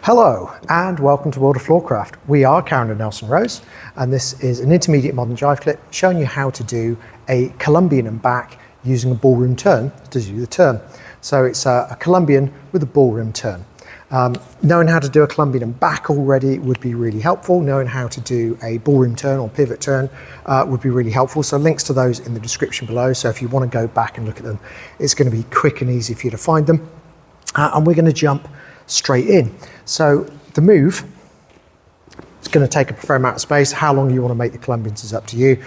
Hello and welcome to World of Floorcraft. We are Karen and Nelson Rose, and this is an Intermediate Modern Jive Clip showing you how to do a Colombian and back using a ballroom turn to do the turn. So it's a Colombian with a ballroom turn. Knowing how to do a Colombian and back already would be really helpful. Knowing how to do a ballroom turn or pivot turn would be really helpful. So links to those in the description below. So if you want to go back and look at them, it's going to be quick and easy for you to find them. And we're going to jump straight in. So the move is going to take up a fair amount of space. How long you want to make the Colombians is up to you.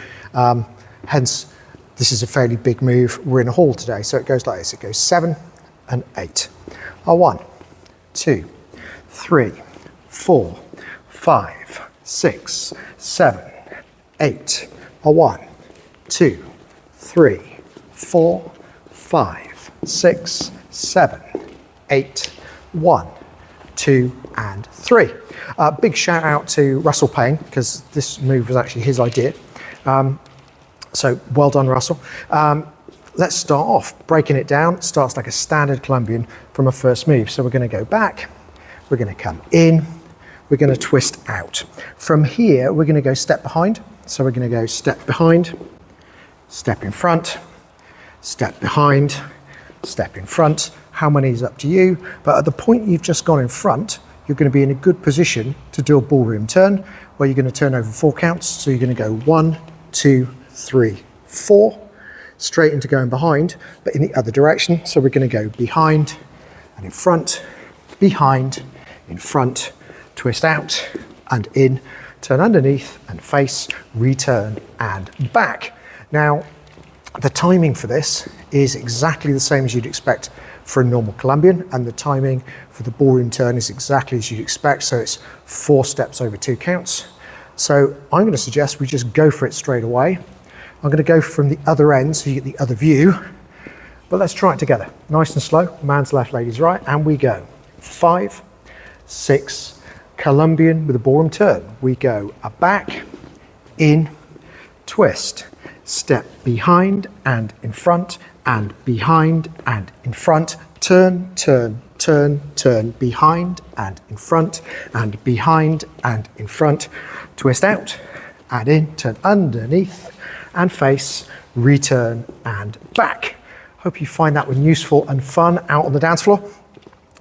Hence, this is a fairly big move. We're in a hall today, so it goes like this. It goes 7 and 8. 1, 2, 3, 4, 5, 6, 7, 8. 1, 2, 3, 4, 5, 6, 7, 8. 1, 2 and 3. Big shout out to Russell Payne, because this move was actually his idea. So well done, Russell. Let's start off breaking it down. It starts like a standard Colombian from a first move. So we're going to go back, we're going to come in, we're going to twist out. From here we're going to go step behind. So we're going to go step behind, step in front, step behind, step in front. How many is up to you, but at the point you've just gone in front, you're going to be in a good position to do a ballroom turn where you're going to turn over 4 counts. So you're going to go 1, 2, 3, 4, straight into going behind, but in the other direction. So we're going to go behind and in front, behind, in front, twist out and in, turn underneath and face, return and back. Now, the timing for this is exactly the same as you'd expect for a normal Colombian, and the timing for the ballroom turn is exactly as you'd expect. So it's 4 steps over 2 counts. So I'm going to suggest we just go for it straight away. I'm going to go from the other end so you get the other view, but let's try it together. Nice and slow, man's left, lady's right, and we go 5, 6, Colombian with a ballroom turn. We go a back, in, twist, step behind and in front, and behind and in front, turn, turn, turn, turn, behind and in front, and behind and in front, twist out and in, turn underneath and face, return and back. Hope you find that one useful and fun out on the dance floor.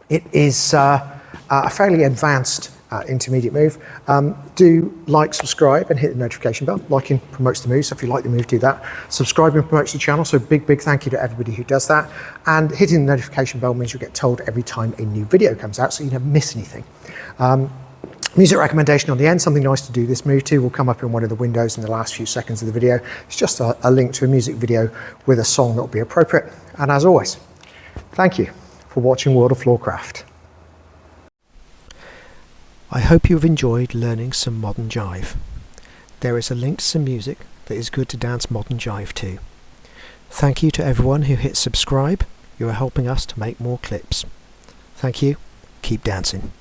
It is a fairly advanced intermediate move. Do like, subscribe and hit the notification bell. Liking promotes the move, so if you like the move, do that. Subscribing promotes the channel, so big thank you to everybody who does that. And hitting the notification bell means you'll get told every time a new video comes out, so you never miss anything. Music recommendation on the end, something nice to do this move to, will come up in one of the windows in the last few seconds of the video. It's just a link to a music video with a song that will be appropriate. And as always, thank you for watching World of Floorcraft. I hope you have enjoyed learning some modern jive. There is a link to some music that is good to dance modern jive to. Thank you to everyone who hit subscribe. You are helping us to make more clips. Thank you. Keep dancing.